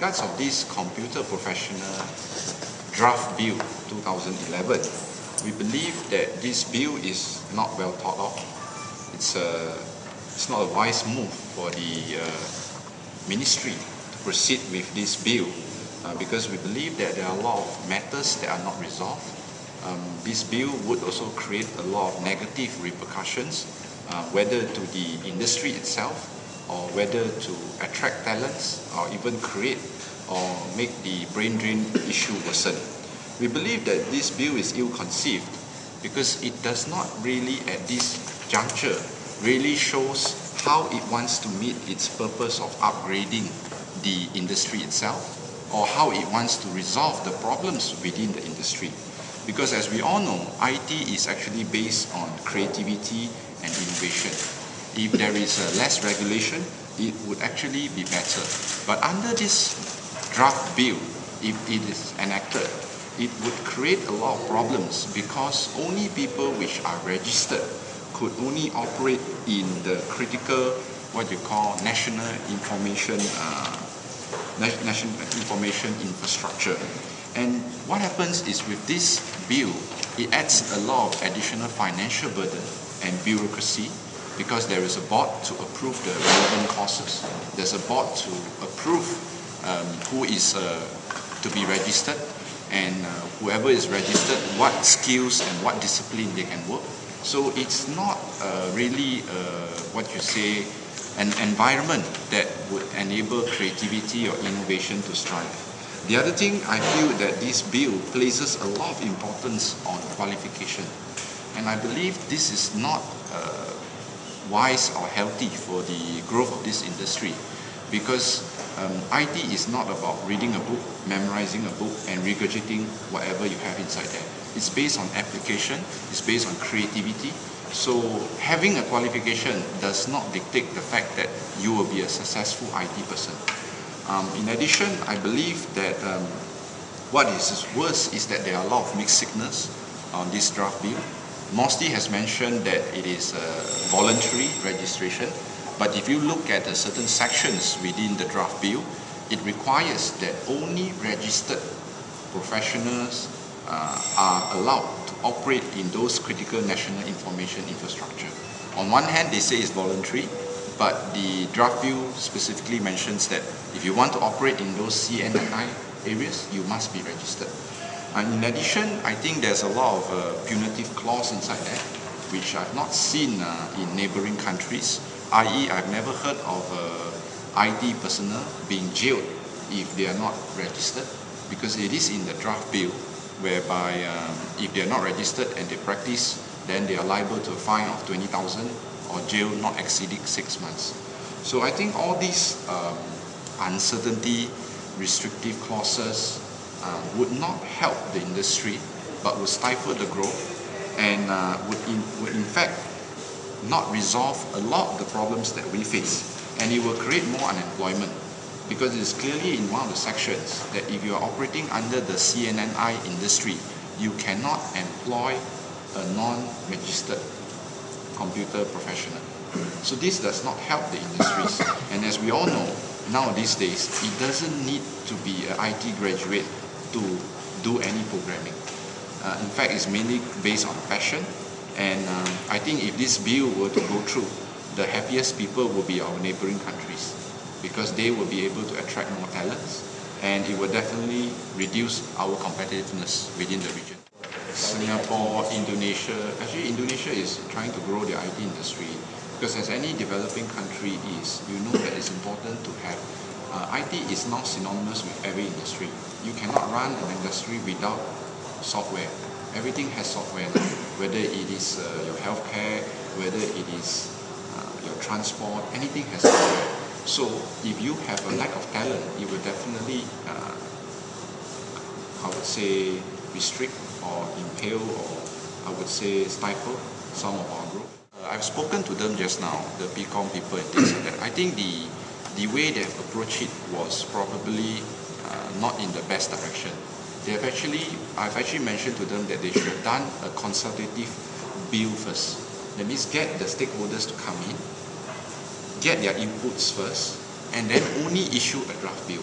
regards of this computer professional draft bill 2011, we believe that this bill is not well thought of. It's not a wise move for the ministry to proceed with this bill because we believe that there are a lot of matters that are not resolved. This bill would also create a lot of negative repercussions, whether to the industry itself or whether to attract talents or even create or make the brain drain issue worsen. We believe that this bill is ill-conceived because it does not really at this juncture really shows how it wants to meet its purpose of upgrading the industry itself or how it wants to resolve the problems within the industry. Because as we all know, IT is actually based on creativity and innovation. If there is less regulation, it would actually be better. But under this draft bill, if it is enacted, it would create a lot of problems because only people which are registered could only operate in the critical, what you call national information infrastructure. And what happens is with this bill, it adds a lot of additional financial burden and bureaucracy because there is a board to approve the relevant courses. There's a board to approve who is to be registered and whoever is registered, what skills and what discipline they can work. So it's not really what you say an environment that would enable creativity or innovation to strive. The other thing, I feel that this bill places a lot of importance on qualification. And I believe this is not wise or healthy for the growth of this industry because IT is not about reading a book, memorizing a book, and regurgitating whatever you have inside there. It's based on application, it's based on creativity. So having a qualification does not dictate the fact that you will be a successful IT person. In addition, I believe that what is worse is that there are a lot of mixed signals on this draft bill. Mosti has mentioned that it is voluntary registration, but if you look at the certain sections within the draft bill, it requires that only registered professionals are allowed to operate in those critical national information infrastructure. On one hand, they say it's voluntary, but the draft bill specifically mentions that if you want to operate in those CNNI areas, you must be registered. And in addition, I think there's a lot of punitive clause inside there, which I've not seen in neighboring countries, i.e. I've never heard of IT personnel being jailed if they are not registered, because it is in the draft bill, whereby if they are not registered and they practice, then they are liable to a fine of 20,000 or jail not exceeding 6 months. So I think all these uncertainty, restrictive clauses would not help the industry, but would stifle the growth and would in fact not resolve a lot of the problems that we face. And it will create more unemployment because it is clearly in one of the sections that if you are operating under the CNNI industry, you cannot employ a non-registered computer professional. So this does not help the industries. And as we all know, now these days, it doesn't need to be an IT graduate to do any programming. In fact, it's mainly based on passion. And I think if this bill were to go through, the happiest people will be our neighboring countries because they will be able to attract more talents and it will definitely reduce our competitiveness within the region. Singapore, Indonesia, actually Indonesia is trying to grow the IT industry because as any developing country is, you know that it's important to have, IT is now synonymous with every industry. You cannot run an industry without software. Everything has software now, whether it is your healthcare, whether it is your transport, anything has software. So if you have a lack of talent, it will definitely, I would say, restrict or impale or I would say stifle some of our growth. I've spoken to them just now, the PCOM people and things like that. I think the way they have approached it was probably not in the best direction. I've actually mentioned to them that they should have done a consultative bill first. That means get the stakeholders to come in, get their inputs first, and then only issue a draft bill.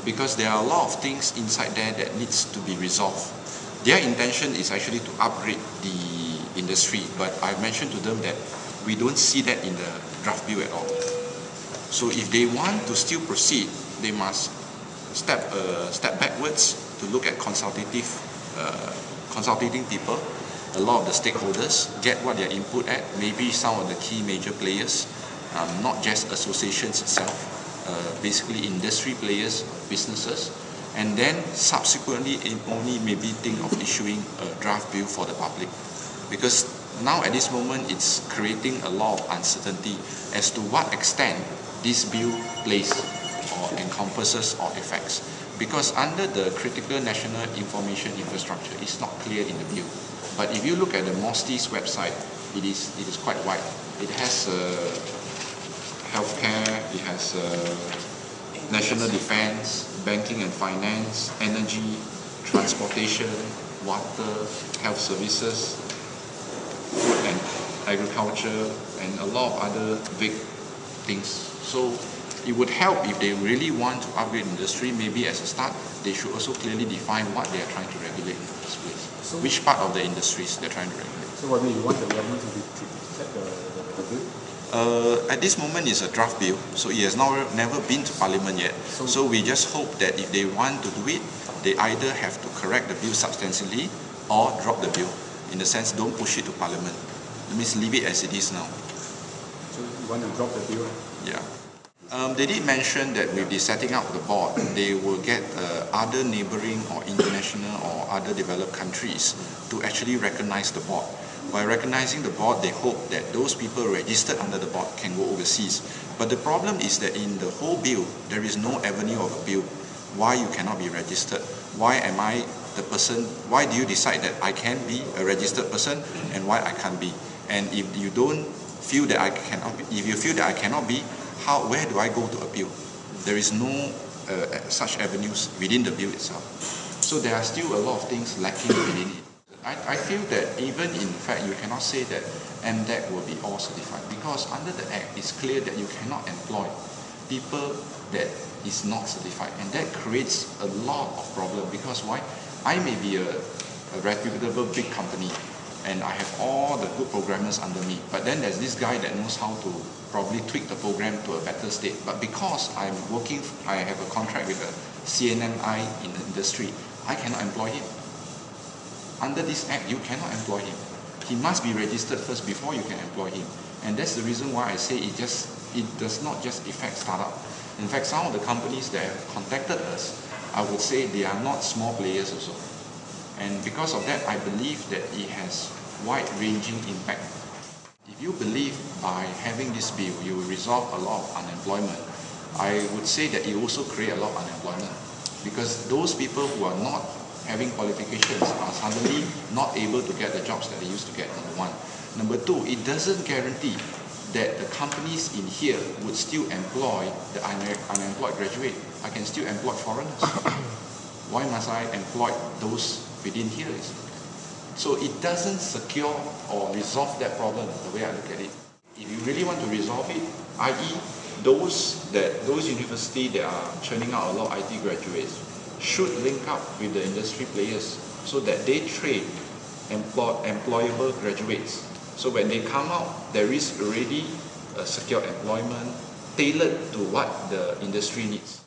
because there are a lot of things inside there that needs to be resolved. Their intention is actually to upgrade the industry, but I mentioned to them that we don't see that in the draft bill at all. So if they want to still proceed, they must step backwards to look at consulting people, a lot of the stakeholders, get what their input at, maybe some of the key major players, not just associations itself, basically industry players, businesses, and then subsequently only maybe think of issuing a draft bill for the public. Because now at this moment it's creating a lot of uncertainty as to what extent this bill plays or encompasses or affects. Because under the critical national information infrastructure, it's not clear in the bill. But if you look at the Mosti's website, it is quite wide. It has healthcare, it has national defense, banking and finance, energy, transportation, water, health services, food and agriculture, and a lot of other big things. So it would help if they really want to upgrade industry, maybe as a start, they should also clearly define what they are trying to regulate in the first place. So which part of the industries they're trying to regulate. So what do you want the government to check the bill? At this moment it's a draft bill, so it has never been to Parliament yet. So we just hope that if they want to do it, they either have to correct the bill substantially or drop the bill. In the sense, don't push it to Parliament. That means leave it as it is now. So you want to drop the bill? Yeah. They did mention that with the setting up the board, they will get other neighboring or international or other developed countries to actually recognize the board. By recognizing the board, they hope that those people registered under the board can go overseas. But the problem is that in the whole bill, there is no avenue of appeal. Why you cannot be registered? Why am I the person? Why do you decide that I can be a registered person and why I can't be? And if you don't feel that I cannot be, if you feel that I cannot be, where do I go to appeal? There is no such avenues within the bill itself. So there are still a lot of things lacking within it. I feel that even in fact you cannot say that MDEC will be all certified, because under the Act it's clear that you cannot employ people that is not certified, and that creates a lot of problem. Because why? I may be a reputable big company and I have all the good programmers under me, but then there's this guy that knows how to probably tweak the program to a better state, but because I have a contract with a CNMI in the industry, I cannot employ him. Under this Act, you cannot employ him. He must be registered first before you can employ him. And that's the reason why I say it does not just affect startup. In fact, some of the companies that have contacted us, I would say they are not small players also. And because of that, I believe that it has wide-ranging impact. If you believe by having this bill, you will resolve a lot of unemployment, I would say that it also creates a lot of unemployment. Because those people who are not having qualifications are suddenly not able to get the jobs that they used to get, number one. Number two, it doesn't guarantee that the companies in here would still employ the unemployed graduate. I can still employ foreigners. Why must I employ those within here? So it doesn't secure or resolve that problem the way I look at it. If you really want to resolve it, i.e. those universities that are churning out a lot of IT graduates should link up with the industry players so that they train employable graduates. So when they come out, there is already a secure employment tailored to what the industry needs.